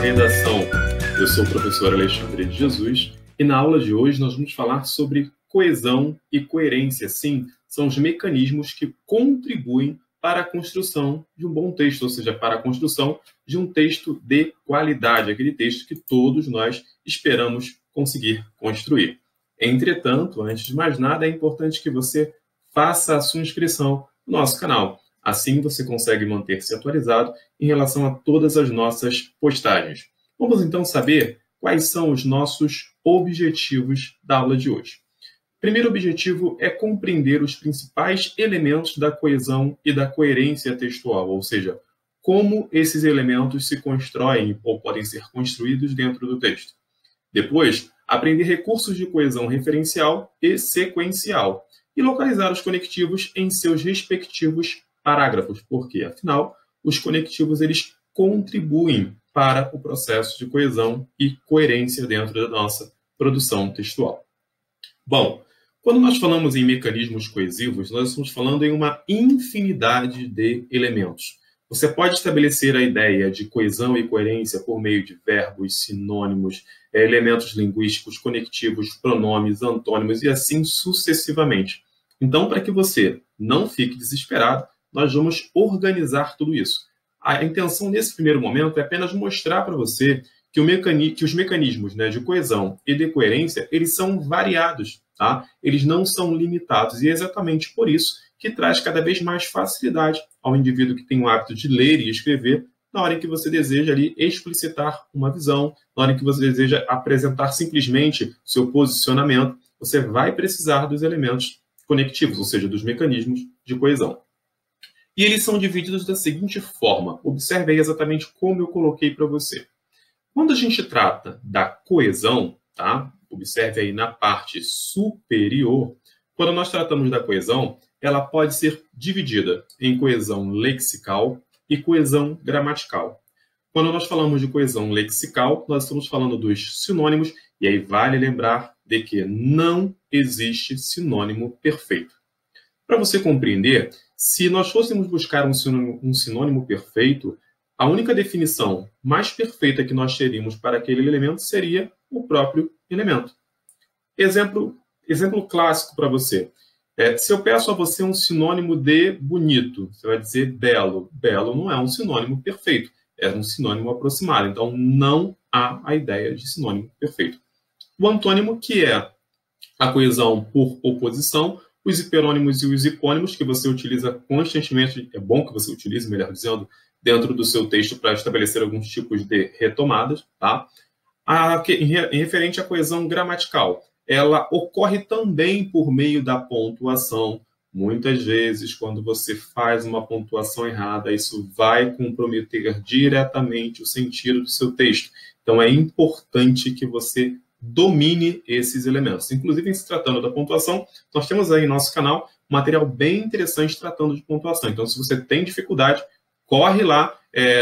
Redação. Eu sou o professor Alexandre de Jesus e na aula de hoje nós vamos falar sobre coesão e coerência. Sim, são os mecanismos que contribuem para a construção de um bom texto, ou seja, para a construção de um texto de qualidade, aquele texto que todos nós esperamos conseguir construir. Entretanto, antes de mais nada, é importante que você faça a sua inscrição no nosso canal. Assim você consegue manter-se atualizado em relação a todas as nossas postagens. Vamos então saber quais são os nossos objetivos da aula de hoje. O primeiro objetivo é compreender os principais elementos da coesão e da coerência textual, ou seja, como esses elementos se constroem ou podem ser construídos dentro do texto. Depois, aprender recursos de coesão referencial e sequencial e localizar os conectivos em seus respectivos parágrafos, porque, afinal, os conectivos eles contribuem para o processo de coesão e coerência dentro da nossa produção textual. Bom, quando nós falamos em mecanismos coesivos, nós estamos falando em uma infinidade de elementos. Você pode estabelecer a ideia de coesão e coerência por meio de verbos, sinônimos, elementos linguísticos, conectivos, pronomes, antônimos e assim sucessivamente. Então, para que você não fique desesperado, nós vamos organizar tudo isso. A intenção nesse primeiro momento é apenas mostrar para você que os mecanismos, de coesão e de coerência, eles são variados, tá? Eles não são limitados e é exatamente por isso que traz cada vez mais facilidade ao indivíduo que tem o hábito de ler e escrever na hora em que você deseja ali explicitar uma visão, na hora em que você deseja apresentar simplesmente seu posicionamento, você vai precisar dos elementos conectivos, ou seja, dos mecanismos de coesão. E eles são divididos da seguinte forma. Observe aí exatamente como eu coloquei para você. Quando a gente trata da coesão, tá? Observe aí na parte superior. Quando nós tratamos da coesão, ela pode ser dividida em coesão lexical e coesão gramatical. Quando nós falamos de coesão lexical, nós estamos falando dos sinônimos, e aí vale lembrar de que não existe sinônimo perfeito. Para você compreender, se nós fôssemos buscar um sinônimo perfeito, a única definição mais perfeita que nós teríamos para aquele elemento seria o próprio elemento. Exemplo clássico para você. Se eu peço a você um sinônimo de bonito, você vai dizer belo. Belo não é um sinônimo perfeito, é um sinônimo aproximado. Então, não há a ideia de sinônimo perfeito. O antônimo, que é a coesão por oposição, os hiperônimos e os hipônimos, que você utiliza constantemente, é bom que você utilize, melhor dizendo, dentro do seu texto para estabelecer alguns tipos de retomadas. Tá? Em referente à coesão gramatical, ela ocorre também por meio da pontuação. Muitas vezes, quando você faz uma pontuação errada, isso vai comprometer diretamente o sentido do seu texto. Então, é importante que você domine esses elementos. Inclusive, em se tratando da pontuação, nós temos aí em nosso canal um material bem interessante tratando de pontuação. Então, se você tem dificuldade, corre lá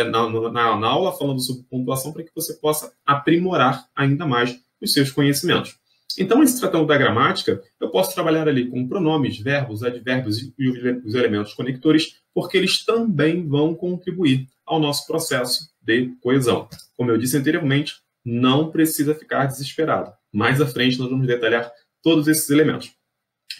na aula falando sobre pontuação para que você possa aprimorar ainda mais os seus conhecimentos. Então, em se tratando da gramática, eu posso trabalhar ali com pronomes, verbos, advérbios e os elementos conectores, porque eles também vão contribuir ao nosso processo de coesão. Como eu disse anteriormente, não precisa ficar desesperado. Mais à frente, nós vamos detalhar todos esses elementos.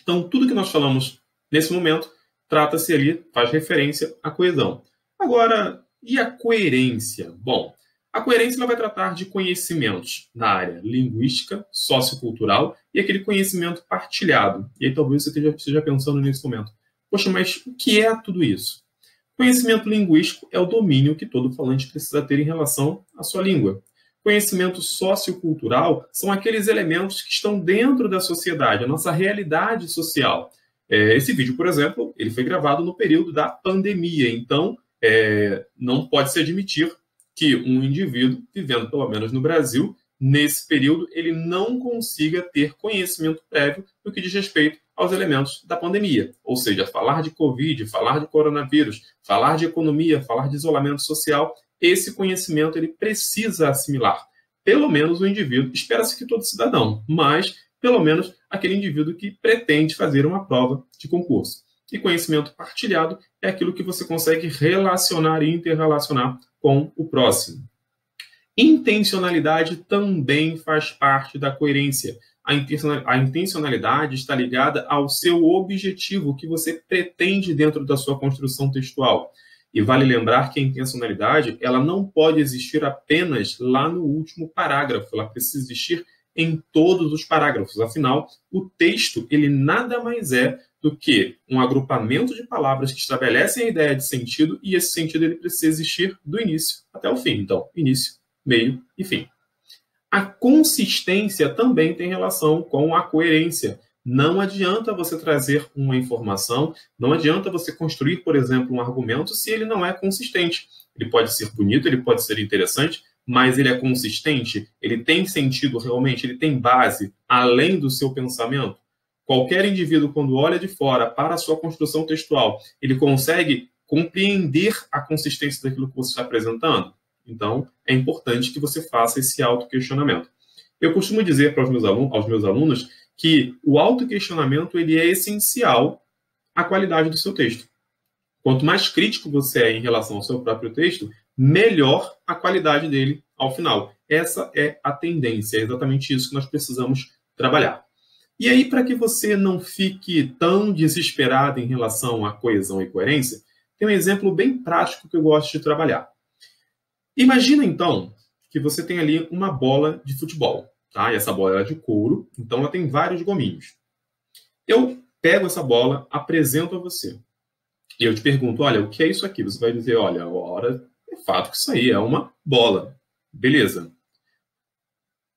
Então, tudo que nós falamos nesse momento trata-se ali, faz referência à coesão. Agora, e a coerência? Bom, a coerência ela vai tratar de conhecimentos na área linguística, sociocultural e aquele conhecimento partilhado. E aí talvez você esteja pensando nesse momento. Poxa, mas o que é tudo isso? Conhecimento linguístico é o domínio que todo falante precisa ter em relação à sua língua. Conhecimento sociocultural são aqueles elementos que estão dentro da sociedade, a nossa realidade social. Esse vídeo, por exemplo, ele foi gravado no período da pandemia, então não pode se admitir que um indivíduo, vivendo pelo menos no Brasil, nesse período, ele não consiga ter conhecimento prévio no que diz respeito aos elementos da pandemia. Ou seja, falar de Covid, falar de coronavírus, falar de economia, falar de isolamento social, esse conhecimento ele precisa assimilar. Pelo menos o indivíduo, espera-se que todo cidadão, mas pelo menos aquele indivíduo que pretende fazer uma prova de concurso. E conhecimento partilhado é aquilo que você consegue relacionar e interrelacionar com o próximo. Intencionalidade também faz parte da coerência. A intencionalidade está ligada ao seu objetivo, o que você pretende dentro da sua construção textual. E vale lembrar que a intencionalidade ela não pode existir apenas lá no último parágrafo, ela precisa existir em todos os parágrafos. Afinal, o texto ele nada mais é do que um agrupamento de palavras que estabelecem a ideia de sentido, e esse sentido ele precisa existir do início até o fim. Então, início, meio e fim. A consistência também tem relação com a coerência. Não adianta você trazer uma informação, não adianta você construir, por exemplo, um argumento se ele não é consistente. Ele pode ser bonito, ele pode ser interessante, mas ele é consistente? Ele tem sentido realmente? Ele tem base além do seu pensamento? Qualquer indivíduo, quando olha de fora para a sua construção textual, ele consegue compreender a consistência daquilo que você está apresentando? Então, é importante que você faça esse autoquestionamento. Eu costumo dizer para aos meus alunos que o autoquestionamento ele é essencial à qualidade do seu texto. Quanto mais crítico você é em relação ao seu próprio texto, melhor a qualidade dele ao final. Essa é a tendência, é exatamente isso que nós precisamos trabalhar. E aí, para que você não fique tão desesperado em relação à coesão e coerência, tem um exemplo bem prático que eu gosto de trabalhar. Imagina, então, que você tem ali uma bola de futebol, tá? E essa bola é de couro, então ela tem vários gominhos. Eu pego essa bola, apresento a você. E eu te pergunto, olha, o que é isso aqui? Você vai dizer, olha, ora, é fato que isso aí é uma bola. Beleza.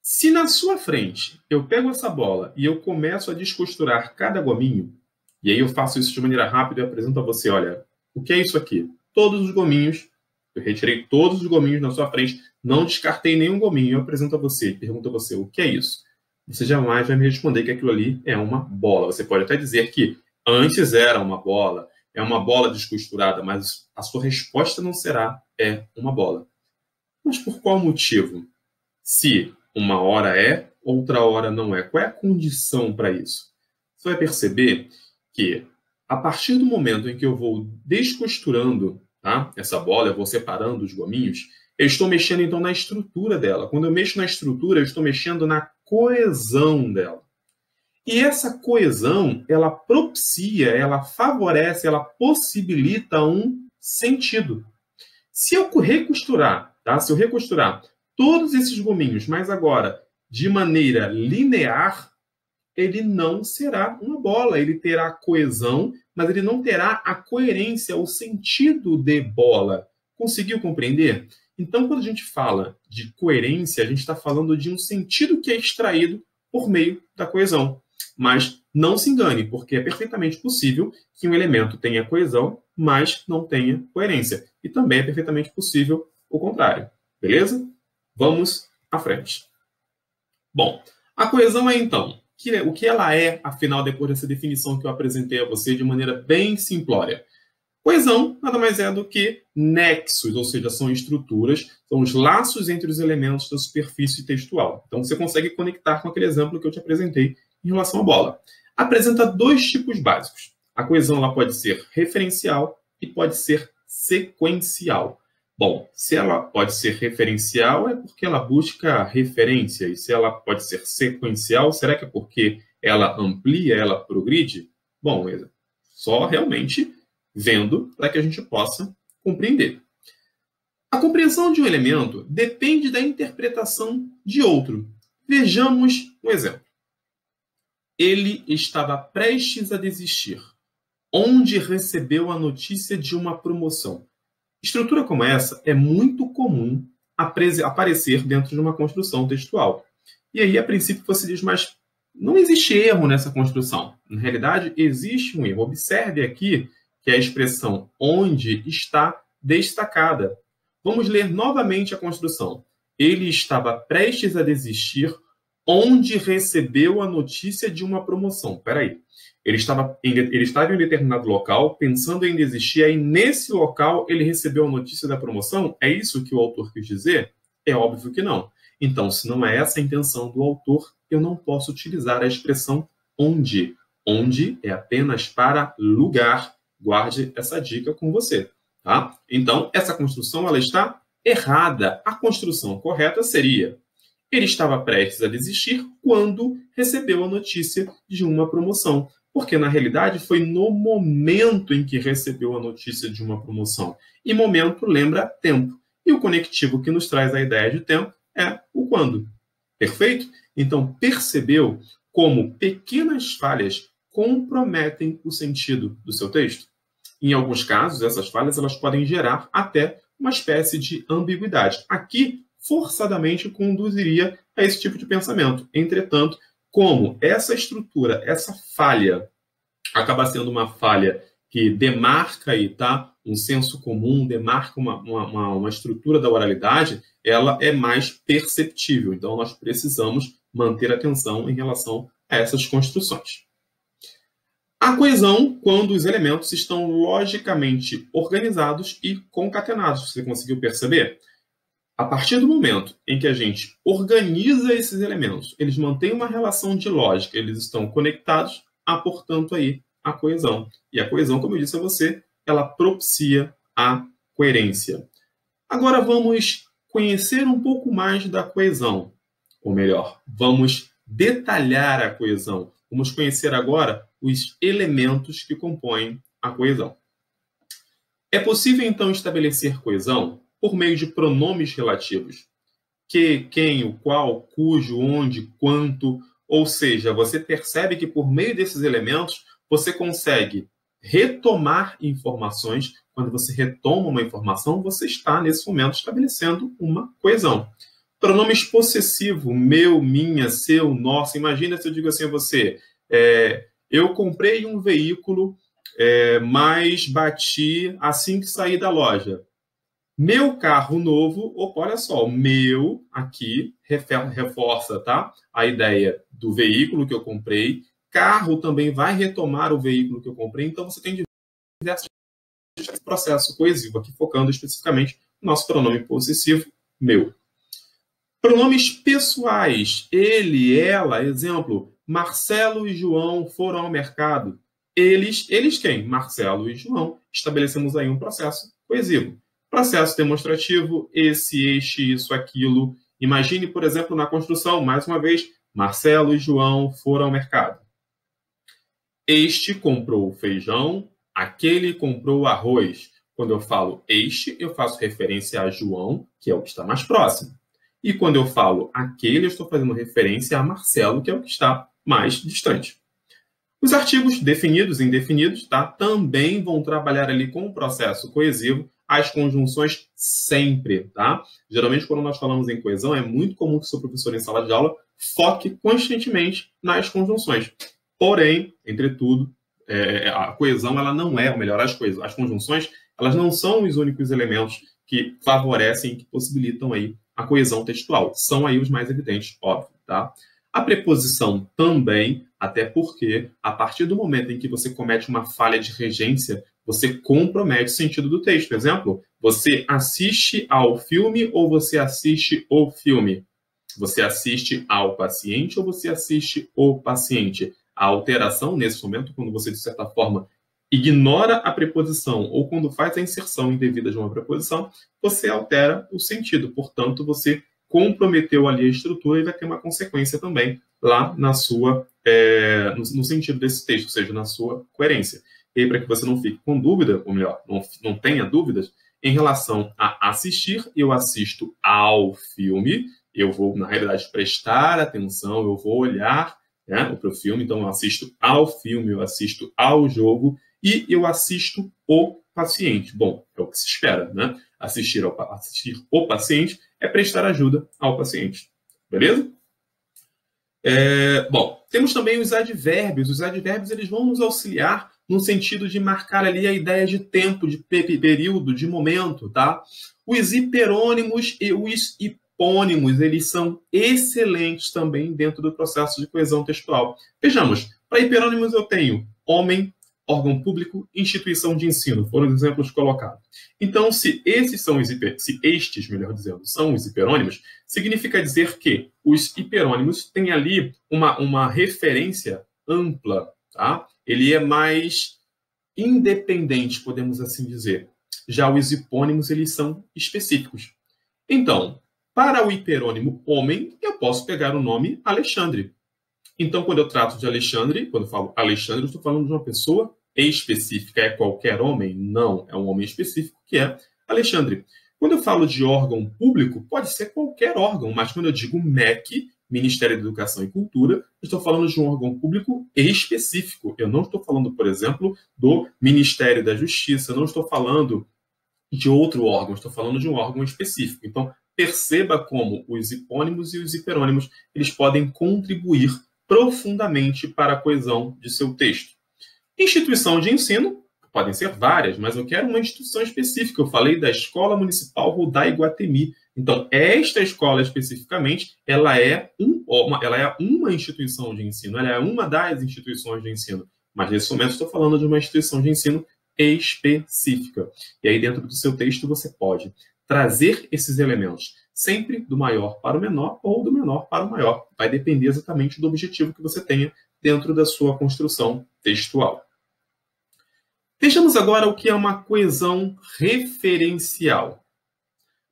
Se na sua frente eu pego essa bola e eu começo a descosturar cada gominho, e aí eu faço isso de maneira rápida e apresento a você, olha, o que é isso aqui? Todos os gominhos, eu retirei todos os gominhos na sua frente, não descartei nenhum gominho, eu apresento a você e pergunto a você, o que é isso? Você jamais vai me responder que aquilo ali é uma bola. Você pode até dizer que antes era uma bola, é uma bola descosturada, mas a sua resposta não será é uma bola. Mas por qual motivo? Se uma hora é, outra hora não é. Qual é a condição para isso? Você vai perceber que a partir do momento em que eu vou descosturando, tá, essa bola, eu vou separando os gominhos, eu estou mexendo então na estrutura dela. Quando eu mexo na estrutura, eu estou mexendo na coesão dela. E essa coesão, ela propicia, ela favorece, ela possibilita um sentido. Se eu recosturar, tá? Se eu recosturar todos esses gominhos, mas agora de maneira linear, ele não será uma bola. Ele terá coesão, mas ele não terá a coerência, o sentido de bola. Conseguiu compreender? Então, quando a gente fala de coerência, a gente está falando de um sentido que é extraído por meio da coesão. Mas não se engane, porque é perfeitamente possível que um elemento tenha coesão, mas não tenha coerência. E também é perfeitamente possível o contrário. Beleza? Vamos à frente. Bom, a coesão é, então, o que ela é, afinal, depois dessa definição que eu apresentei a você de maneira bem simplória. Coesão nada mais é do que nexos, ou seja, são estruturas, são os laços entre os elementos da superfície textual. Então, você consegue conectar com aquele exemplo que eu te apresentei em relação à bola. Apresenta dois tipos básicos. A coesão ela pode ser referencial e pode ser sequencial. Bom, se ela pode ser referencial, é porque ela busca referência. E se ela pode ser sequencial, será que é porque ela amplia, ela progride? Bom, só realmente vendo para que a gente possa compreender. A compreensão de um elemento depende da interpretação de outro. Vejamos um exemplo. Ele estava prestes a desistir, onde recebeu a notícia de uma promoção. Estrutura como essa é muito comum aparecer dentro de uma construção textual. E aí, a princípio, você diz, mas não existe erro nessa construção. Na realidade, existe um erro. Observe aqui que a expressão onde está destacada. Vamos ler novamente a construção. Ele estava prestes a desistir, onde recebeu a notícia de uma promoção. Espera aí. Ele estava em um determinado local, pensando em desistir, aí nesse local ele recebeu a notícia da promoção? É isso que o autor quis dizer? É óbvio que não. Então, se não é essa a intenção do autor, eu não posso utilizar a expressão onde. Onde é apenas para lugar. Guarde essa dica com você. Tá? Então, essa construção ela está errada. A construção correta seria: ele estava prestes a desistir quando recebeu a notícia de uma promoção. Porque, na realidade, foi no momento em que recebeu a notícia de uma promoção. E momento lembra tempo. E o conectivo que nos traz a ideia de tempo é o quando. Perfeito? Então, percebeu como pequenas falhas comprometem o sentido do seu texto? Em alguns casos, essas falhas elas podem gerar até uma espécie de ambiguidade. Aqui, forçadamente, conduziria a esse tipo de pensamento. Entretanto, como essa estrutura, essa falha, acaba sendo uma falha que demarca aí, tá? Um senso comum, demarca uma estrutura da oralidade, ela é mais perceptível. Então, nós precisamos manter atenção em relação a essas construções. A coesão, quando os elementos estão logicamente organizados e concatenados. Você conseguiu perceber? A partir do momento em que a gente organiza esses elementos, eles mantêm uma relação de lógica, eles estão conectados, há, portanto, aí a coesão. E a coesão, como eu disse a você, ela propicia a coerência. Agora vamos conhecer um pouco mais da coesão. Ou melhor, vamos detalhar a coesão. Vamos conhecer agora os elementos que compõem a coesão. É possível, então, estabelecer coesão por meio de pronomes relativos. Que, quem, o qual, cujo, onde, quanto. Ou seja, você percebe que por meio desses elementos você consegue retomar informações. Quando você retoma uma informação, você está, nesse momento, estabelecendo uma coesão. Pronomes possessivo, meu, minha, seu, nosso. Imagina se eu digo assim a você, eu comprei um veículo, mas bati assim que saí da loja. Meu carro novo, opa, olha só, meu aqui reforça, tá? A ideia do veículo que eu comprei. Carro também vai retomar o veículo que eu comprei. Então, você tem diversos processos coesivos, aqui focando especificamente no nosso pronome possessivo, meu. Pronomes pessoais, ele, ela, exemplo, Marcelo e João foram ao mercado. Eles quem? Marcelo e João. Estabelecemos aí um processo coesivo. Processo demonstrativo, esse, este, isso, aquilo. Imagine, por exemplo, na construção, mais uma vez, Marcelo e João foram ao mercado. Este comprou feijão, aquele comprou arroz. Quando eu falo este, eu faço referência a João, que é o que está mais próximo. E quando eu falo aquele, eu estou fazendo referência a Marcelo, que é o que está mais distante. Os artigos definidos e indefinidos, tá, também vão trabalhar ali com o processo coesivo, as conjunções sempre, tá? Geralmente, quando nós falamos em coesão, é muito comum que o seu professor em sala de aula foque constantemente nas conjunções. Porém, entretudo, a coesão ela não é, ou melhor, as conjunções, elas não são os únicos elementos que favorecem, que possibilitam aí a coesão textual. São aí os mais evidentes, óbvio, tá? A preposição também, até porque, a partir do momento em que você comete uma falha de regência, você compromete o sentido do texto. Exemplo, você assiste ao filme ou você assiste o filme? Você assiste ao paciente ou você assiste o paciente? A alteração, nesse momento, quando você, de certa forma, ignora a preposição ou quando faz a inserção indevida de uma preposição, você altera o sentido. Portanto, você comprometeu ali a estrutura e vai ter uma consequência também lá na sua, no sentido desse texto, ou seja, na sua coerência. E aí, para que você não fique com dúvida, ou melhor, não tenha dúvidas, em relação a assistir, eu assisto ao filme, eu vou, na realidade, prestar atenção, eu vou olhar, né, para o filme, então eu assisto ao filme, eu assisto ao jogo e eu assisto o paciente. Bom, é o que se espera, né? Assistir o paciente é prestar ajuda ao paciente. Beleza? Bom, temos também os advérbios. Os advérbios eles vão nos auxiliar no sentido de marcar ali a ideia de tempo, de período, de momento, tá? Os hiperônimos e os hipônimos, eles são excelentes também dentro do processo de coesão textual. Vejamos, para hiperônimos eu tenho homem, órgão público, instituição de ensino, foram os exemplos colocados. Então, se estes, melhor dizendo, são os hiperônimos, significa dizer que os hiperônimos têm ali uma referência ampla, tá? Ele é mais independente, podemos assim dizer. Já os hipônimos, eles são específicos. Então, para o hiperônimo homem, eu posso pegar o nome Alexandre. Então, quando eu trato de Alexandre, quando eu falo Alexandre, eu estou falando de uma pessoa específica. É qualquer homem? Não, é um homem específico que é Alexandre. Quando eu falo de órgão público, pode ser qualquer órgão, mas quando eu digo MEC, Ministério da Educação e Cultura, eu estou falando de um órgão público específico. Eu não estou falando, por exemplo, do Ministério da Justiça, eu não estou falando de outro órgão, estou falando de um órgão específico. Então, perceba como os hipônimos e os hiperônimos eles podem contribuir profundamente para a coesão de seu texto. Instituição de ensino, podem ser várias, mas eu quero uma instituição específica. Eu falei da Escola Municipal Rudá Iguatemi. Então, esta escola especificamente, ela é uma instituição de ensino, ela é uma das instituições de ensino. Mas, nesse momento, estou falando de uma instituição de ensino específica. E aí, dentro do seu texto, você pode trazer esses elementos, sempre do maior para o menor ou do menor para o maior. Vai depender exatamente do objetivo que você tenha dentro da sua construção textual. Vejamos agora o que é uma coesão referencial.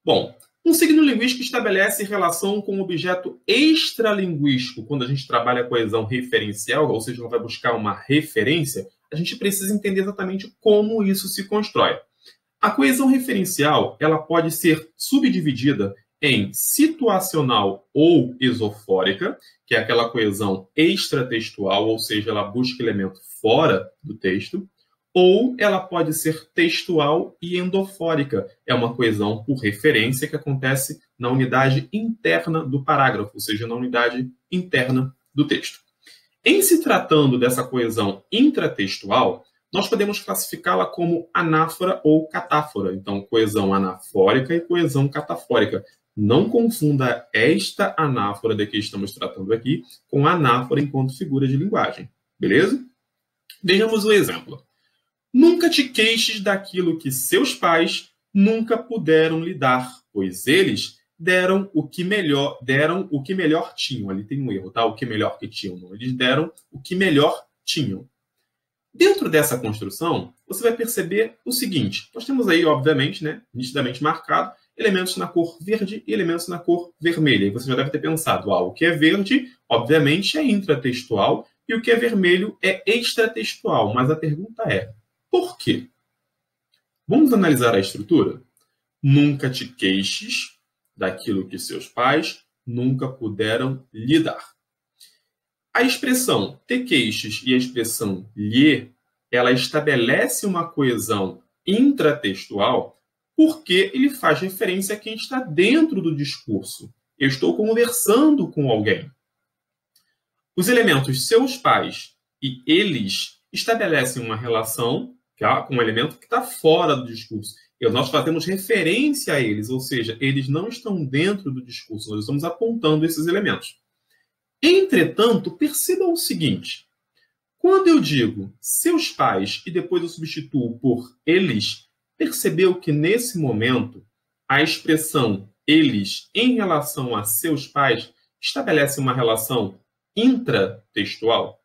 Bom, um signo linguístico estabelece relação com um objeto extralinguístico. Quando a gente trabalha a coesão referencial, ou seja, ela vai buscar uma referência, a gente precisa entender exatamente como isso se constrói. A coesão referencial ela pode ser subdividida em situacional ou esofórica, que é aquela coesão extratextual, ou seja, ela busca elemento fora do texto, ou ela pode ser textual e endofórica. É uma coesão por referência que acontece na unidade interna do parágrafo, ou seja, na unidade interna do texto. Em se tratando dessa coesão intratextual, nós podemos classificá-la como anáfora ou catáfora. Então, coesão anafórica e coesão catafórica. Não confunda esta anáfora de que estamos tratando aqui com a anáfora enquanto figura de linguagem. Beleza? Vejamos o exemplo. Nunca te queixes daquilo que seus pais nunca puderam lhe dar, pois eles deram o que melhor tinham. Ali tem um erro, tá? O que melhor que tinham. Não. Eles deram o que melhor tinham. Dentro dessa construção, você vai perceber o seguinte. Nós temos aí, obviamente, né, nitidamente marcado, elementos na cor verde e elementos na cor vermelha. E você já deve ter pensado, o que é verde, obviamente, é intratextual e o que é vermelho é extratextual. Mas a pergunta é, por quê? Vamos analisar a estrutura? Nunca te queixes daquilo que seus pais nunca puderam lhe dar. A expressão te queixes e a expressão lhe, ela estabelece uma coesão intratextual porque ele faz referência a quem está dentro do discurso. Eu estou conversando com alguém. Os elementos seus pais e eles estabelecem uma relação com um elemento que está fora do discurso. E nós fazemos referência a eles, ou seja, eles não estão dentro do discurso, nós estamos apontando esses elementos. Entretanto, perceba o seguinte, quando eu digo seus pais e depois eu substituo por eles, percebeu que nesse momento a expressão eles em relação a seus pais estabelece uma relação intratextual?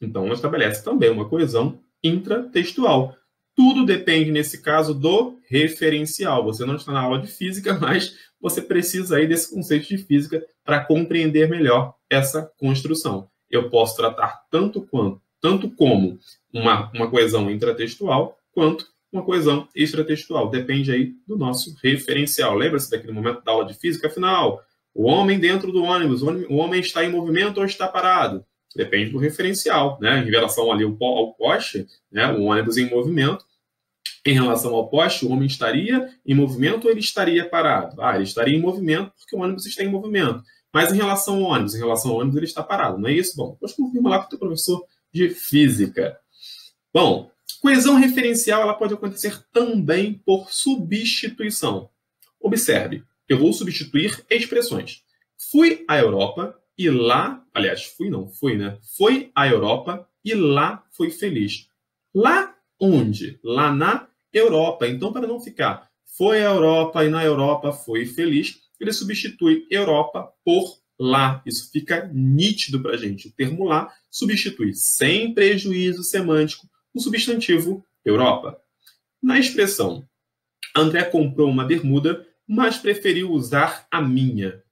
Então, ela estabelece também uma coesão intratextual. Tudo depende, nesse caso, do referencial. Você não está na aula de física, mas você precisa aí desse conceito de física para compreender melhor essa construção. Eu posso tratar tanto como uma coesão intratextual, quanto uma coesão extratextual. Depende aí do nosso referencial. Lembra-se daquele momento da aula de física? Afinal, o homem dentro do ônibus, o homem está em movimento ou está parado? Depende do referencial, né? Em relação ali ao poste, né? O ônibus em movimento. Em relação ao poste, o homem estaria em movimento ou ele estaria parado? Ele estaria em movimento porque o ônibus está em movimento. Mas em relação ao ônibus ele está parado, não é isso? Bom, depois confirma lá com o teu professor de física. Bom, coesão referencial ela pode acontecer também por substituição. Observe, eu vou substituir expressões. Fui à Europa e lá, aliás, foi à Europa e lá foi feliz. Lá onde? Lá na Europa. Então, para não ficar foi à Europa e na Europa foi feliz, ele substitui Europa por lá. Isso fica nítido para a gente. O termo lá substitui, sem prejuízo semântico, o substantivo Europa. Na expressão André comprou uma bermuda mas preferiu usar a minha.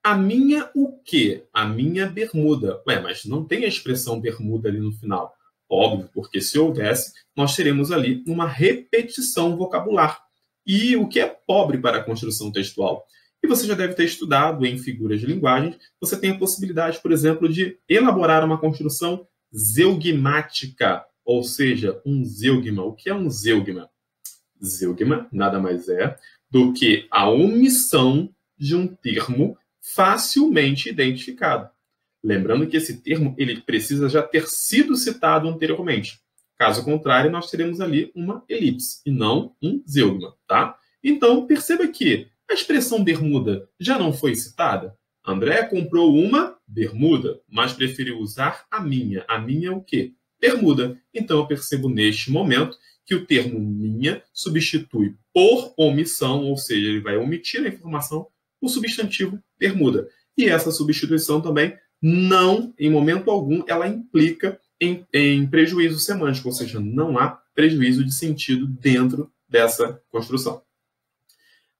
A minha o quê? A minha bermuda. Ué, mas não tem a expressão bermuda ali no final. Óbvio, porque se houvesse, nós teremos ali uma repetição vocabular. E o que é pobre para a construção textual? E você já deve ter estudado em figuras de linguagem, você tem a possibilidade, por exemplo, de elaborar uma construção zeugmática, ou seja, um zeugma. O que é um zeugma? Zeugma nada mais é do que a omissão de um termo facilmente identificado. Lembrando que esse termo ele precisa já ter sido citado anteriormente. Caso contrário, nós teremos ali uma elipse e não um zeugma, tá? Então, perceba que a expressão bermuda já não foi citada. André comprou uma bermuda, mas preferiu usar a minha. A minha é o quê? Bermuda. Então, eu percebo neste momento que o termo minha substitui por omissão, ou seja, ele vai omitir a informação, o substantivo bermuda. E essa substituição também não, em momento algum, ela implica em prejuízo semântico, ou seja, não há prejuízo de sentido dentro dessa construção.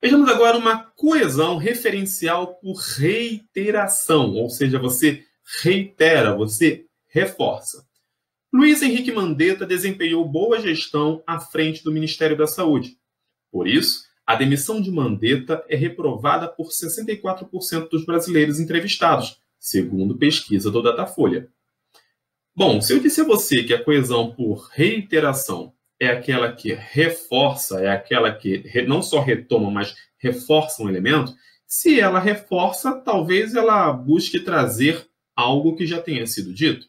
Vejamos agora uma coesão referencial por reiteração, ou seja, você reitera, você reforça. Luiz Henrique Mandetta desempenhou boa gestão à frente do Ministério da Saúde. Por isso, a demissão de Mandetta é reprovada por 64% dos brasileiros entrevistados, segundo pesquisa do Datafolha. Bom, se eu disser a você que a coesão por reiteração é aquela que reforça, é aquela que não só retoma, mas reforça um elemento, se ela reforça, talvez ela busque trazer algo que já tenha sido dito.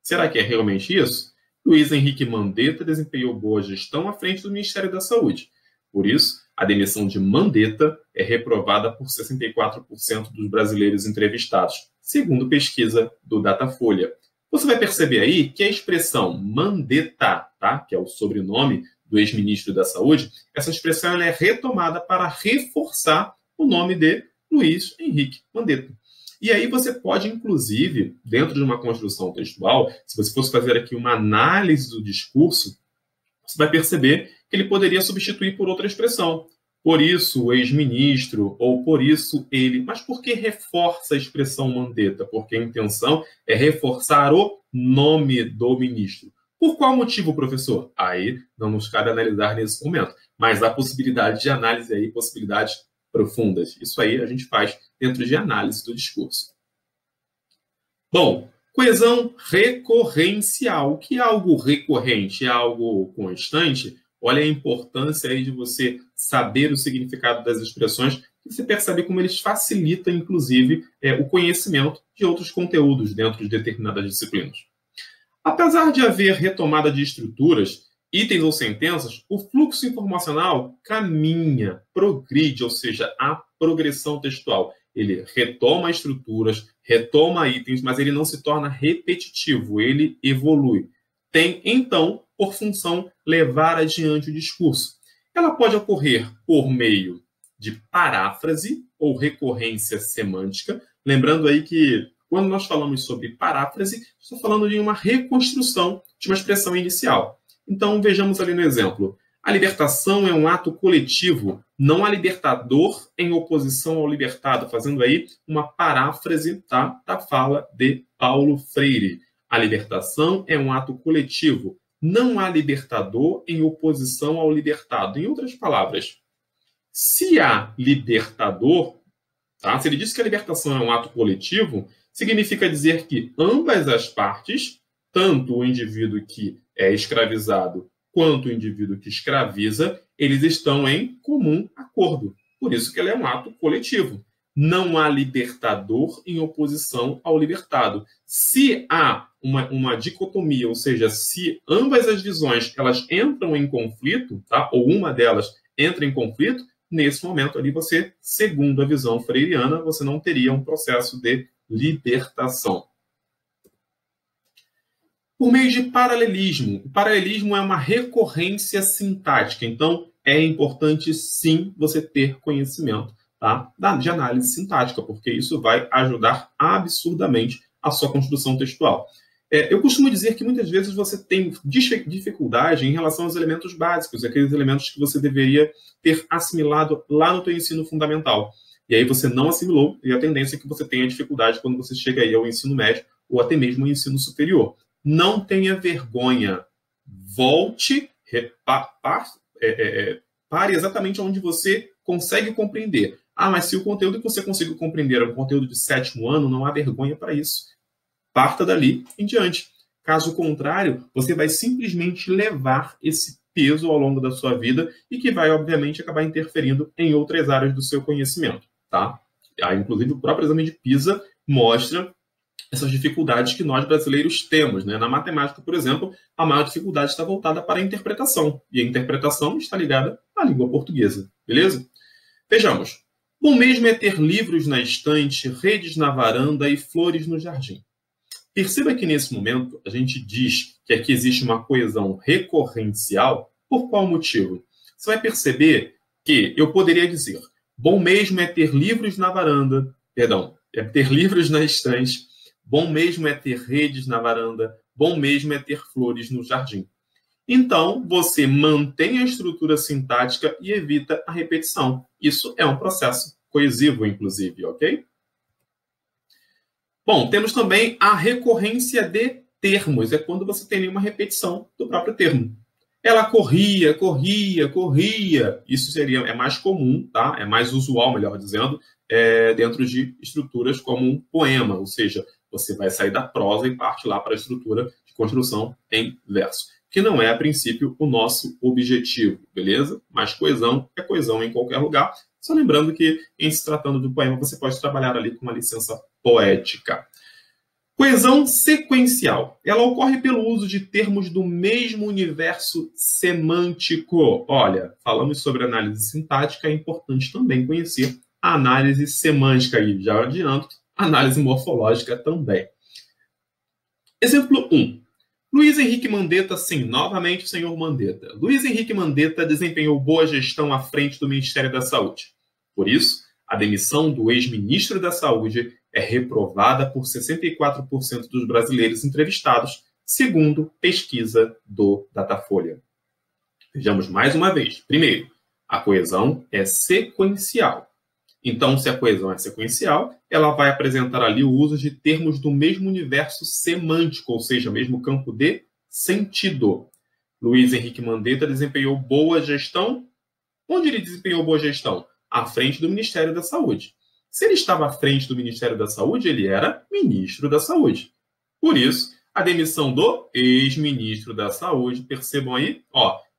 Será que é realmente isso? Luiz Henrique Mandetta desempenhou boa gestão à frente do Ministério da Saúde. Por isso, a demissão de Mandetta é reprovada por 64% dos brasileiros entrevistados, segundo pesquisa do Datafolha. Você vai perceber aí que a expressão Mandetta, tá? Que é o sobrenome do ex-ministro da Saúde, essa expressão ela é retomada para reforçar o nome de Luiz Henrique Mandetta. E aí você pode, inclusive, dentro de uma construção textual, se você fosse fazer aqui uma análise do discurso, você vai perceber que ele poderia substituir por outra expressão. Por isso, o ex-ministro, ou por isso, ele. Mas por que reforça a expressão Mandetta? Porque a intenção é reforçar o nome do ministro. Por qual motivo, professor? Aí não nos cabe analisar nesse momento. Mas há possibilidade de análise aí, possibilidades profundas. Isso aí a gente faz dentro de análise do discurso. Bom, coesão recorrencial. O que é algo recorrente? É algo constante? Olha a importância aí de você saber o significado das expressões, e você percebe como eles facilitam, inclusive, o conhecimento de outros conteúdos dentro de determinadas disciplinas. Apesar de haver retomada de estruturas, itens ou sentenças, o fluxo informacional caminha, progride, ou seja, a progressão textual. Ele retoma estruturas, retoma itens, mas ele não se torna repetitivo, ele evolui. Tem, então, por função, levar adiante o discurso. Ela pode ocorrer por meio de paráfrase ou recorrência semântica. Lembrando aí que, quando nós falamos sobre paráfrase, estou falando de uma reconstrução de uma expressão inicial. Então, vejamos ali no exemplo. A libertação é um ato coletivo, não há libertador em oposição ao libertado, fazendo aí uma paráfrase, tá, da fala de Paulo Freire. A libertação é um ato coletivo, não há libertador em oposição ao libertado. Em outras palavras, se há libertador, tá, se ele diz que a libertação é um ato coletivo, significa dizer que ambas as partes, tanto o indivíduo que é escravizado quanto o indivíduo que escraviza, eles estão em comum acordo. Por isso que ele é um ato coletivo. Não há libertador em oposição ao libertado. Se há uma dicotomia, ou seja, se ambas as visões elas entram em conflito, tá? Ou uma delas entra em conflito, nesse momento ali você, segundo a visão freiriana, você não teria um processo de libertação. Por meio de paralelismo. O paralelismo é uma recorrência sintática, então é importante sim você ter conhecimento, tá, de análise sintática, porque isso vai ajudar absurdamente a sua construção textual. Eu costumo dizer que muitas vezes você tem dificuldade em relação aos elementos básicos, aqueles elementos que você deveria ter assimilado lá no teu ensino fundamental. E aí você não assimilou, e a tendência é que você tenha dificuldade quando você chega aí ao ensino médio ou até mesmo ao ensino superior. Não tenha vergonha. Volte, pare exatamente onde você consegue compreender. Mas se o conteúdo que você conseguiu compreender é um conteúdo de 7º ano, não há vergonha para isso. Parta dali em diante. Caso contrário, você vai simplesmente levar esse peso ao longo da sua vida e que vai, obviamente, acabar interferindo em outras áreas do seu conhecimento. Tá? Inclusive, o próprio exame de PISA mostra essas dificuldades que nós brasileiros temos. Né? Na matemática, por exemplo, a maior dificuldade está voltada para a interpretação. E a interpretação está ligada à língua portuguesa. Beleza? Vejamos. Bom mesmo é ter livros na estante, redes na varanda e flores no jardim. Perceba que, nesse momento, a gente diz que aqui existe uma coesão recorrencial. Por qual motivo? Você vai perceber que eu poderia dizer: bom mesmo é ter livros na varanda, é ter livros na estante, bom mesmo é ter redes na varanda, bom mesmo é ter flores no jardim. Então, você mantém a estrutura sintática e evita a repetição. Isso é um processo coesivo, inclusive, ok? Bom, temos também a recorrência de termos. É quando você tem uma repetição do próprio termo. Ela corria, corria, corria. Isso é mais comum, tá? É mais usual, melhor dizendo, dentro de estruturas como um poema. Ou seja, você vai sair da prosa e parte lá para a estrutura de construção em verso. Que não é, a princípio, o nosso objetivo, beleza? Mas coesão é coesão em qualquer lugar. Só lembrando que, em se tratando de poema, você pode trabalhar ali com uma licença poética. Coesão sequencial. Ela ocorre pelo uso de termos do mesmo universo semântico. Olha, falamos sobre análise sintática, é importante também conhecer a análise semântica aí. Já adianto, análise morfológica também. Exemplo 1. Luiz Henrique Mandetta, sim, novamente o senhor Mandetta. Luiz Henrique Mandetta desempenhou boa gestão à frente do Ministério da Saúde. Por isso, a demissão do ex-ministro da Saúde é reprovada por 64% dos brasileiros entrevistados, segundo pesquisa do Datafolha. Vejamos mais uma vez. Primeiro, a coesão é sequencial. Então, se a coesão é sequencial, ela vai apresentar ali o uso de termos do mesmo universo semântico, ou seja, mesmo campo de sentido. Luiz Henrique Mandetta desempenhou boa gestão. Onde ele desempenhou boa gestão? À frente do Ministério da Saúde. Se ele estava à frente do Ministério da Saúde, ele era ministro da Saúde. Por isso, a demissão do ex-ministro da Saúde, percebam aí,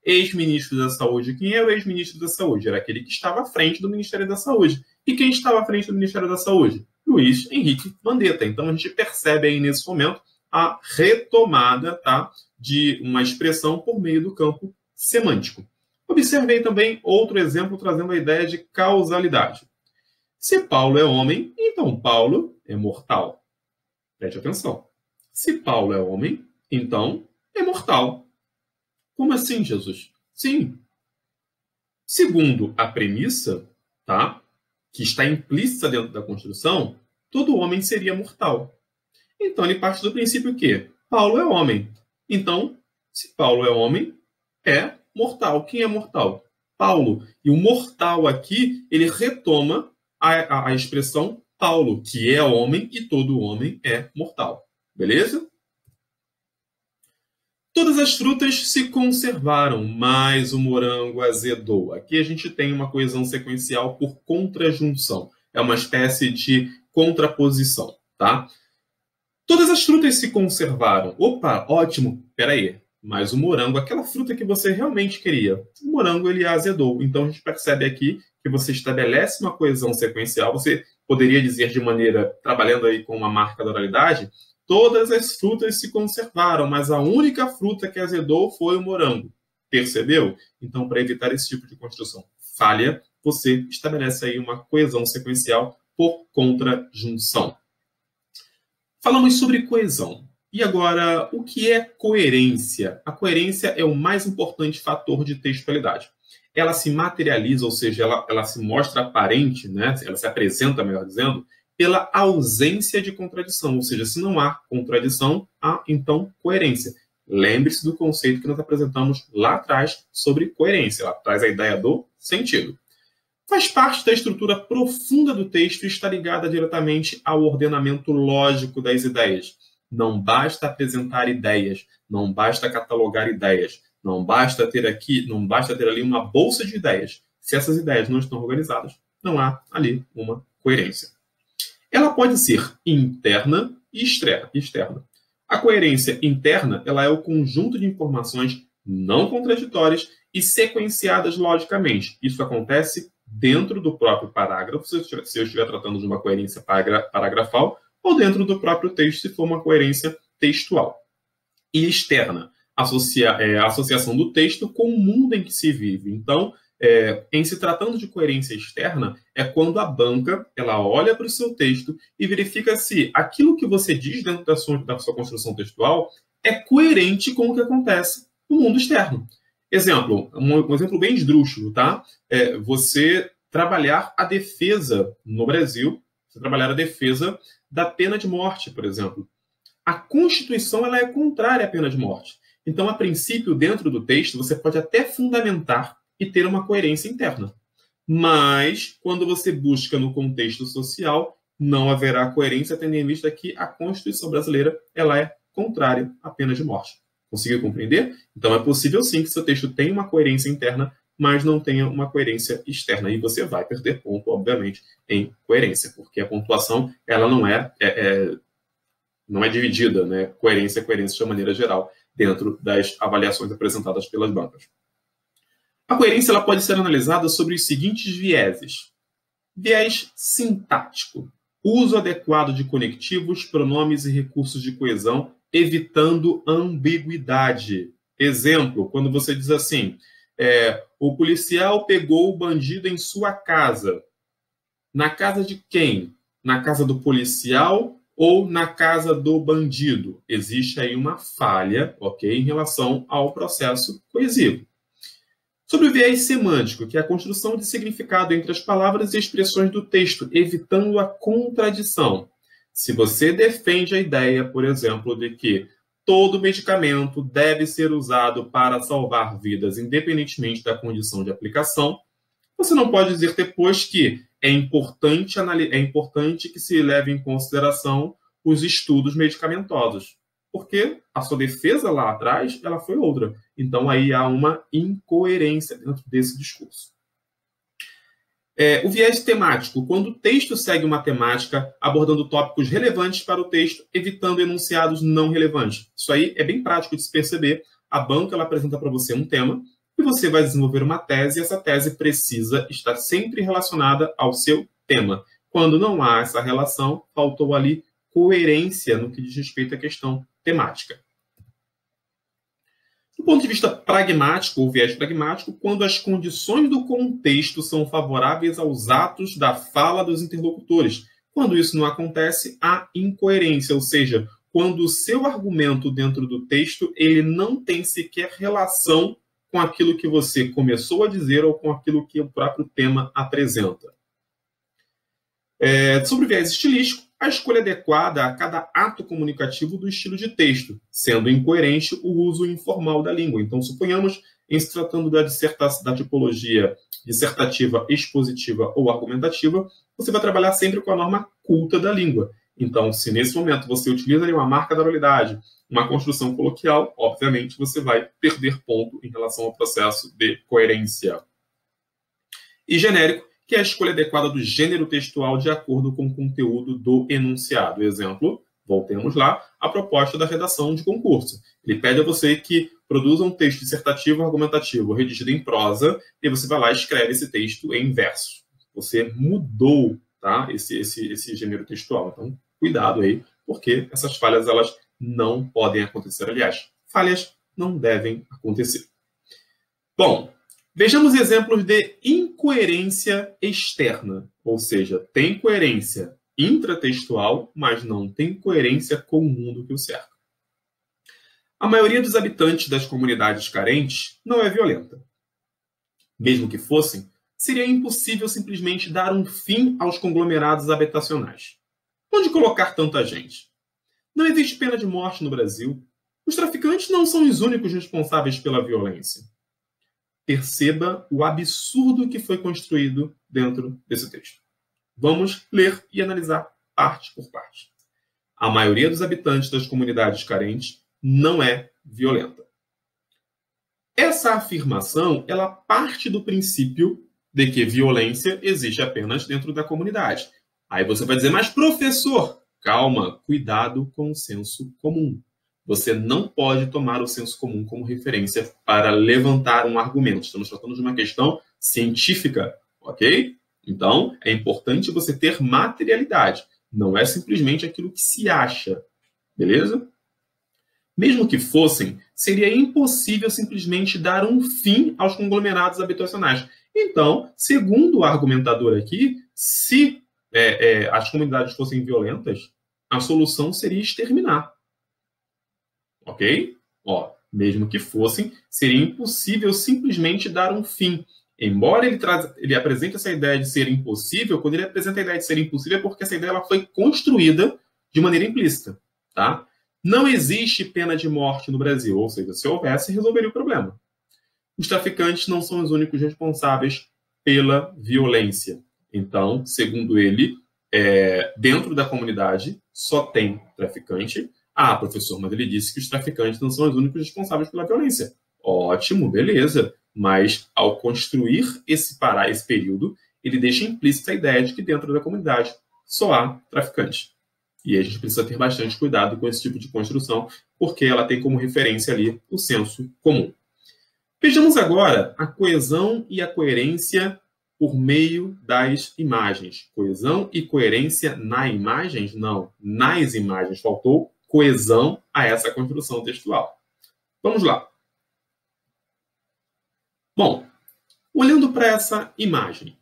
ex-ministro da Saúde. Quem é o ex-ministro da Saúde? Era aquele que estava à frente do Ministério da Saúde. E quem estava à frente do Ministério da Saúde? Luiz Henrique Mandetta. Então, a gente percebe aí, nesse momento, a retomada, tá, de uma expressão por meio do campo semântico. Observei também outro exemplo trazendo a ideia de causalidade. Se Paulo é homem, então Paulo é mortal. Preste atenção. Se Paulo é homem, então é mortal. Como assim, Jesus? Sim. Segundo a premissa, tá, que está implícita dentro da construção, todo homem seria mortal. Então, ele parte do princípio que Paulo é homem. Então, se Paulo é homem, é mortal. Quem é mortal? Paulo. E o mortal aqui, ele retoma a expressão Paulo, que é homem e todo homem é mortal. Beleza? Todas as frutas se conservaram, mas o morango azedou. Aqui a gente tem uma coesão sequencial por contrajunção. É uma espécie de contraposição, tá? Todas as frutas se conservaram. Opa, ótimo. Peraí. Mas o morango, aquela fruta que você realmente queria, o morango ele azedou. Então a gente percebe aqui que você estabelece uma coesão sequencial. Você poderia dizer de maneira, trabalhando aí com uma marca da oralidade, todas as frutas se conservaram, mas a única fruta que azedou foi o morango. Percebeu? Então, para evitar esse tipo de construção falha, você estabelece aí uma coesão sequencial por contrajunção. Falamos sobre coesão. E agora, o que é coerência? A coerência é o mais importante fator de textualidade. Ela se materializa, ou seja, ela se mostra aparente, né? Ela se apresenta, melhor dizendo, pela ausência de contradição, ou seja, se não há contradição, há então coerência. Lembre-se do conceito que nós apresentamos lá atrás sobre coerência. Lá traz a ideia do sentido. Faz parte da estrutura profunda do texto e está ligada diretamente ao ordenamento lógico das ideias. Não basta apresentar ideias, não basta catalogar ideias, não basta ter ali uma bolsa de ideias. Se essas ideias não estão organizadas, não há ali uma coerência. Ela pode ser interna e externa. A coerência interna ela é o conjunto de informações não contraditórias e sequenciadas logicamente. Isso acontece dentro do próprio parágrafo, se eu estiver tratando de uma coerência paragrafal, ou dentro do próprio texto, se for uma coerência textual. E externa, a associação do texto com o mundo em que se vive. Então, em se tratando de coerência externa, é quando a banca ela olha para o seu texto e verifica se aquilo que você diz dentro da sua construção textual é coerente com o que acontece no mundo externo. Exemplo, um exemplo bem esdrúxulo, tá? Você trabalhar a defesa no Brasil, você trabalhar a defesa da pena de morte, por exemplo. A Constituição ela é contrária à pena de morte. Então, a princípio, dentro do texto, você pode até fundamentar e ter uma coerência interna. Mas, quando você busca no contexto social, não haverá coerência, tendo em vista que a Constituição brasileira ela é contrária à pena de morte. Conseguiu compreender? Então, é possível sim que seu texto tenha uma coerência interna, mas não tenha uma coerência externa. E você vai perder ponto, obviamente, em coerência, porque a pontuação ela não é dividida, né? Coerência de maneira geral, dentro das avaliações apresentadas pelas bancas. A coerência ela pode ser analisada sobre os seguintes vieses. Viés sintático. Uso adequado de conectivos, pronomes e recursos de coesão, evitando ambiguidade. Exemplo, quando você diz assim, o policial pegou o bandido em sua casa. Na casa de quem? Na casa do policial ou na casa do bandido? Existe aí uma falha, ok, em relação ao processo coesivo. Sobre o viés semântico, que é a construção de significado entre as palavras e expressões do texto, evitando a contradição. Se você defende a ideia, por exemplo, de que todo medicamento deve ser usado para salvar vidas, independentemente da condição de aplicação, você não pode dizer depois que é importante que se leve em consideração os estudos medicamentosos, porque a sua defesa lá atrás ela foi outra. Então, aí há uma incoerência dentro desse discurso. O viés temático, quando o texto segue uma temática abordando tópicos relevantes para o texto, evitando enunciados não relevantes. Isso aí é bem prático de se perceber. A banca ela apresenta para você um tema e você vai desenvolver uma tese e essa tese precisa estar sempre relacionada ao seu tema. Quando não há essa relação, faltou ali coerência no que diz respeito à questão temática. Do ponto de vista pragmático, ou viés pragmático, quando as condições do contexto são favoráveis aos atos da fala dos interlocutores. Quando isso não acontece, há incoerência, ou seja, quando o seu argumento dentro do texto ele não tem sequer relação com aquilo que você começou a dizer ou com aquilo que o próprio tema apresenta. Sobre o viés estilístico, a escolha adequada a cada ato comunicativo do estilo de texto, sendo incoerente o uso informal da língua. Então, suponhamos, em se tratando da tipologia dissertativa, expositiva ou argumentativa, você vai trabalhar sempre com a norma culta da língua. Então, se nesse momento você utiliza uma marca da oralidade, uma construção coloquial, obviamente você vai perder ponto em relação ao processo de coerência. E genérico, que é a escolha adequada do gênero textual de acordo com o conteúdo do enunciado. Exemplo, voltemos lá, a proposta da redação de concurso. Ele pede a você que produza um texto dissertativo argumentativo redigido em prosa e você vai lá e escreve esse texto em verso. Você mudou, tá, esse gênero textual. Então, cuidado aí, porque essas falhas elas não podem acontecer. Aliás, falhas não devem acontecer. Bom, vejamos exemplos de incoerência externa, ou seja, tem coerência intratextual, mas não tem coerência com o mundo que o cerca. A maioria dos habitantes das comunidades carentes não é violenta. Mesmo que fossem, seria impossível simplesmente dar um fim aos conglomerados habitacionais. Onde colocar tanta gente? Não existe pena de morte no Brasil. Os traficantes não são os únicos responsáveis pela violência. Perceba o absurdo que foi construído dentro desse texto. Vamos ler e analisar parte por parte. A maioria dos habitantes das comunidades carentes não é violenta. Essa afirmação, ela parte do princípio de que violência existe apenas dentro da comunidade. Aí você vai dizer, mas professor, calma, cuidado com o senso comum. Você não pode tomar o senso comum como referência para levantar um argumento. Estamos tratando de uma questão científica, ok? Então, é importante você ter materialidade. Não é simplesmente aquilo que se acha, beleza? Mesmo que fossem, seria impossível simplesmente dar um fim aos conglomerados habitacionais. Então, segundo o argumentador aqui, se as comunidades fossem violentas, a solução seria exterminar. Ok? Mesmo que fossem, seria impossível simplesmente dar um fim. Embora ele apresente essa ideia de ser impossível, quando ele apresenta a ideia de ser impossível é porque essa ideia ela foi construída de maneira implícita. Tá? Não existe pena de morte no Brasil, ou seja, se houvesse, resolveria o problema. Os traficantes não são os únicos responsáveis pela violência. Então, segundo ele, dentro da comunidade só tem traficante. Ah, professor, mas ele disse que os traficantes não são os únicos responsáveis pela violência. Ótimo, beleza. Mas, ao construir esse período, ele deixa implícita a ideia de que dentro da comunidade só há traficantes. E a gente precisa ter bastante cuidado com esse tipo de construção, porque ela tem como referência ali o senso comum. Vejamos agora a coesão e a coerência por meio das imagens. Coesão e coerência nas imagens? Não, nas imagens. Faltou coesão a essa construção textual. Vamos lá. Bom, olhando para essa imagem,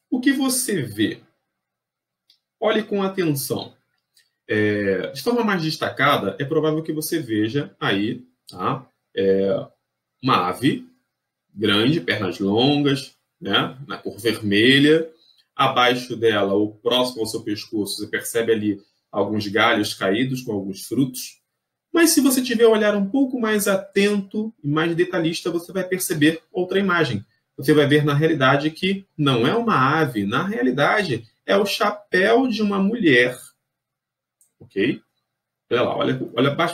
o que você vê? Olhe com atenção. De forma mais destacada, é provável que você veja aí uma ave grande, pernas longas, né, na cor vermelha. Abaixo dela, ou próximo ao seu pescoço, você percebe ali alguns galhos caídos com alguns frutos. Mas se você tiver um olhar um pouco mais atento e mais detalhista, você vai perceber outra imagem. Você vai ver na realidade que não é uma ave, na realidade é o chapéu de uma mulher. Ok? Olha lá,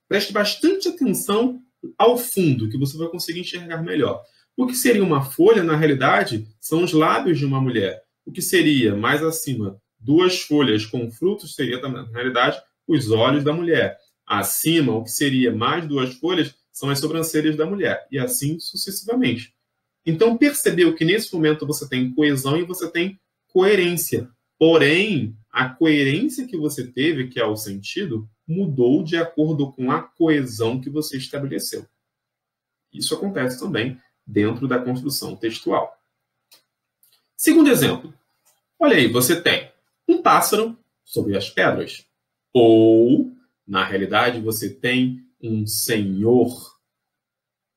preste bastante atenção ao fundo, que você vai conseguir enxergar melhor. O que seria uma folha, na realidade, são os lábios de uma mulher. O que seria, mais acima, duas folhas com frutos, seria, na realidade, os olhos da mulher. Acima, o que seria mais duas folhas, são as sobrancelhas da mulher. E assim sucessivamente. Então, percebeu que nesse momento você tem coesão e você tem coerência. Porém, a coerência que você teve, que é o sentido, mudou de acordo com a coesão que você estabeleceu. Isso acontece também dentro da construção textual. Segundo exemplo. Olha aí, você tem um pássaro sobre as pedras. Ou, na realidade, você tem um senhor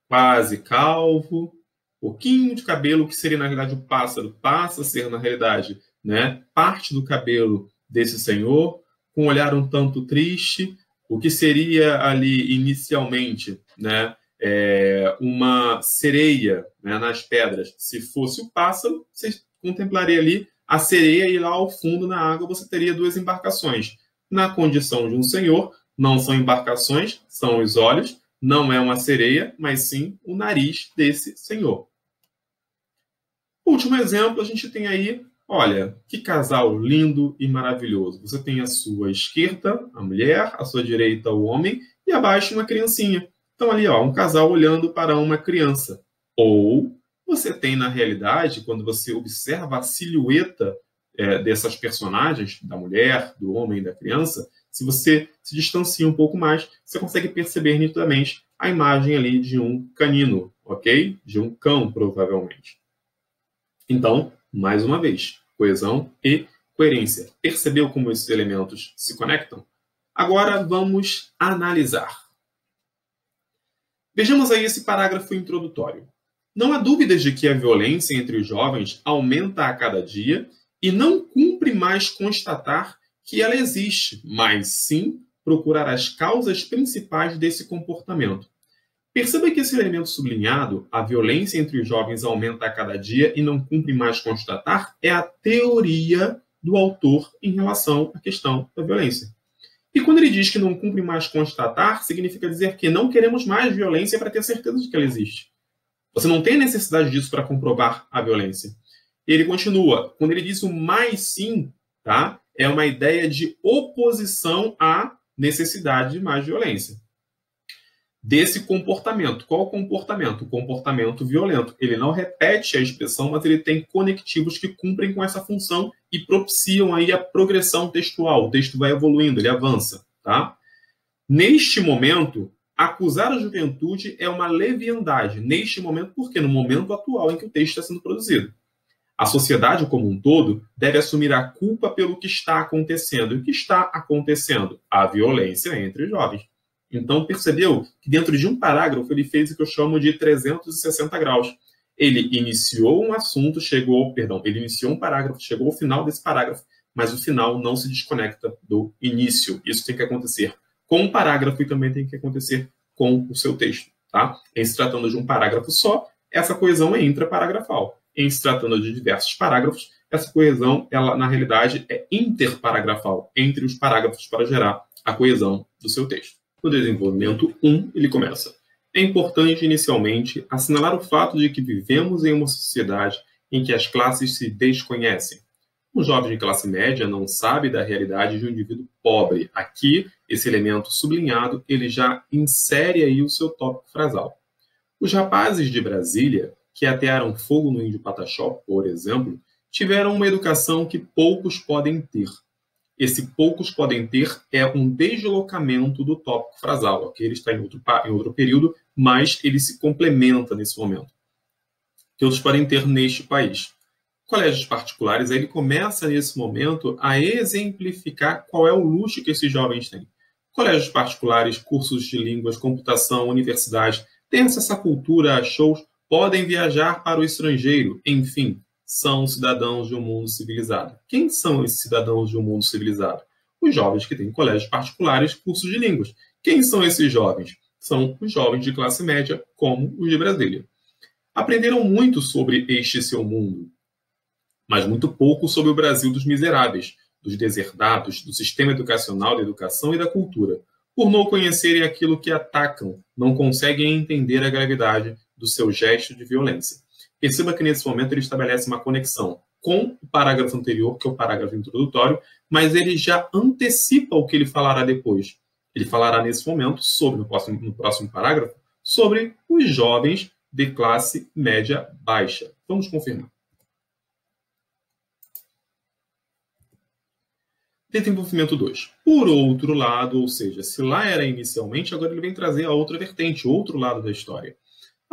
quase calvo, pouquinho de cabelo, que seria, na realidade, o pássaro. Passa a ser, na realidade, né, parte do cabelo desse senhor, com um olhar um tanto triste, o que seria ali inicialmente, né, uma sereia, né, nas pedras. Se fosse o pássaro, você contemplaria ali a sereia e lá ao fundo na água você teria duas embarcações. Na condição de um senhor, não são embarcações, são os olhos, não é uma sereia, mas sim o nariz desse senhor. Último exemplo, a gente tem aí, olha, que casal lindo e maravilhoso. Você tem à sua esquerda a mulher, à sua direita o homem e abaixo uma criancinha. Então ali, ó, um casal olhando para uma criança. Ou você tem, na realidade, quando você observa a silhueta dessas personagens, da mulher, do homem e da criança, se você se distancia um pouco mais, você consegue perceber nitidamente a imagem ali de um canino, ok? De um cão, provavelmente. Então, mais uma vez, coesão e coerência. Percebeu como esses elementos se conectam? Agora vamos analisar. Vejamos aí esse parágrafo introdutório. Não há dúvidas de que a violência entre os jovens aumenta a cada dia e não cumpre mais constatar que ela existe, mas sim procurar as causas principais desse comportamento. Perceba que esse elemento sublinhado, a violência entre os jovens aumenta a cada dia e não cumpre mais constatar, é a teoria do autor em relação à questão da violência. E quando ele diz que não cumpre mais constatar, significa dizer que não queremos mais violência para ter certeza de que ela existe. Você não tem necessidade disso para comprovar a violência. Ele continua, quando ele diz o mais sim, tá? É uma ideia de oposição à necessidade de mais violência. Desse comportamento. Qual o comportamento? O comportamento violento. Ele não repete a expressão, mas ele tem conectivos que cumprem com essa função e propiciam aí a progressão textual. O texto vai evoluindo, ele avança, tá? Neste momento, acusar a juventude é uma leviandade. Neste momento, porque no momento atual em que o texto está sendo produzido. A sociedade como um todo deve assumir a culpa pelo que está acontecendo. E o que está acontecendo? A violência entre os jovens. Então, percebeu que dentro de um parágrafo ele fez o que eu chamo de 360 graus. Ele iniciou um assunto, ele iniciou um parágrafo, chegou ao final desse parágrafo, mas o final não se desconecta do início. Isso tem que acontecer com o parágrafo e também tem que acontecer com o seu texto, tá? Em se tratando de um parágrafo só, essa coesão é intraparagrafal. Em se tratando de diversos parágrafos, essa coesão, ela na realidade é interparagrafal, entre os parágrafos para gerar a coesão do seu texto. No desenvolvimento 1, ele começa. É importante, inicialmente, assinalar o fato de que vivemos em uma sociedade em que as classes se desconhecem. Um jovem de classe média não sabe da realidade de um indivíduo pobre. Aqui, esse elemento sublinhado, ele já insere aí o seu tópico frasal. Os rapazes de Brasília, que atearam fogo no Índio Pataxó, por exemplo, tiveram uma educação que poucos podem ter. Esse poucos podem ter é um deslocamento do tópico frasal. Okay? Ele está em outro período, mas ele se complementa nesse momento. Que outros podem ter neste país. Colégios particulares, ele começa nesse momento a exemplificar qual é o luxo que esses jovens têm. Colégios particulares, cursos de línguas, computação, universidade, têm acesso à cultura, a shows, podem viajar para o estrangeiro, enfim, são cidadãos de um mundo civilizado. Quem são esses cidadãos de um mundo civilizado? Os jovens que têm colégios particulares, cursos de línguas. Quem são esses jovens? São os jovens de classe média, como os de Brasília. Aprenderam muito sobre este seu mundo, mas muito pouco sobre o Brasil dos miseráveis, dos deserdados, do sistema educacional, da educação e da cultura. Por não conhecerem aquilo que atacam, não conseguem entender a gravidade do seu gesto de violência. Perceba que nesse momento ele estabelece uma conexão com o parágrafo anterior, que é o parágrafo introdutório, mas ele já antecipa o que ele falará depois. Ele falará nesse momento, no próximo parágrafo, sobre os jovens de classe média baixa. Vamos confirmar. Desenvolvimento 2. Por outro lado, ou seja, se lá era inicialmente, agora ele vem trazer a outra vertente, outro lado da história.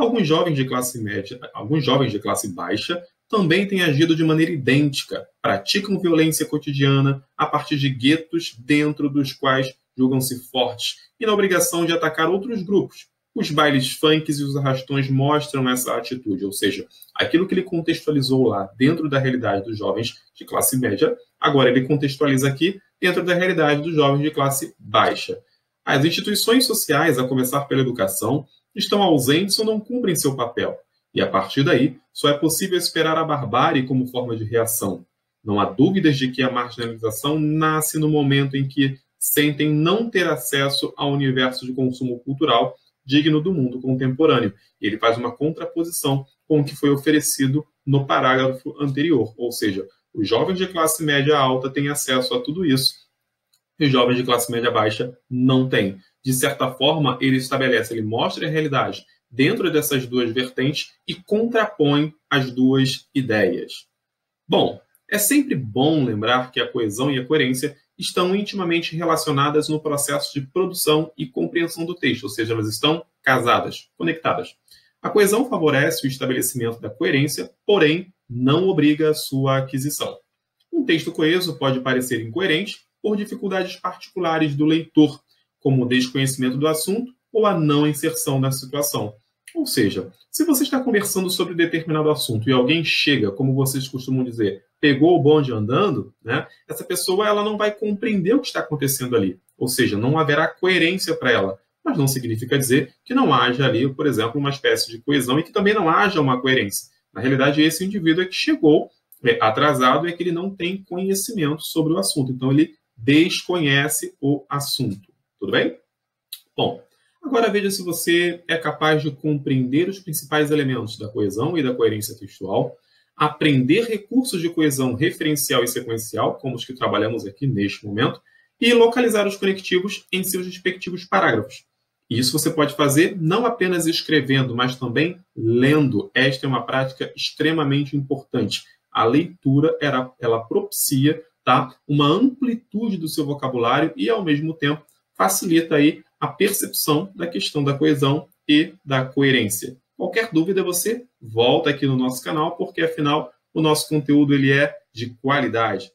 Alguns jovens de classe média, alguns jovens de classe baixa também têm agido de maneira idêntica, praticam violência cotidiana a partir de guetos dentro dos quais julgam-se fortes e na obrigação de atacar outros grupos. Os bailes funks e os arrastões mostram essa atitude, ou seja, aquilo que ele contextualizou lá dentro da realidade dos jovens de classe média, agora ele contextualiza aqui dentro da realidade dos jovens de classe baixa. As instituições sociais, a começar pela educação, estão ausentes ou não cumprem seu papel. E, a partir daí, só é possível esperar a barbárie como forma de reação. Não há dúvidas de que a marginalização nasce no momento em que sentem não ter acesso ao universo de consumo cultural digno do mundo contemporâneo. E ele faz uma contraposição com o que foi oferecido no parágrafo anterior. Ou seja, os jovens de classe média alta têm acesso a tudo isso e os jovens de classe média baixa não têm. De certa forma, ele mostra a realidade dentro dessas duas vertentes e contrapõe as duas ideias. Bom, é sempre bom lembrar que a coesão e a coerência estão intimamente relacionadas no processo de produção e compreensão do texto, ou seja, elas estão casadas, conectadas. A coesão favorece o estabelecimento da coerência, porém, não obriga a sua aquisição. Um texto coeso pode parecer incoerente por dificuldades particulares do leitor, como o desconhecimento do assunto ou a não inserção na situação. Ou seja, se você está conversando sobre determinado assunto e alguém chega, como vocês costumam dizer, pegou o bonde andando, né? Essa pessoa ela não vai compreender o que está acontecendo ali. Ou seja, não haverá coerência para ela. Mas não significa dizer que não haja ali, por exemplo, uma espécie de coesão e que também não haja uma coerência. Na realidade, esse indivíduo é que chegou atrasado e é que ele não tem conhecimento sobre o assunto. Então, ele desconhece o assunto. Tudo bem? Bom, agora veja se você é capaz de compreender os principais elementos da coesão e da coerência textual, aprender recursos de coesão referencial e sequencial, como os que trabalhamos aqui neste momento, e localizar os conectivos em seus respectivos parágrafos. Isso você pode fazer não apenas escrevendo, mas também lendo. Esta é uma prática extremamente importante. A leitura, ela propicia, tá, uma amplitude do seu vocabulário e, ao mesmo tempo, facilita aí a percepção da questão da coesão e da coerência. Qualquer dúvida, você volta aqui no nosso canal, porque, afinal, o nosso conteúdo ele é de qualidade.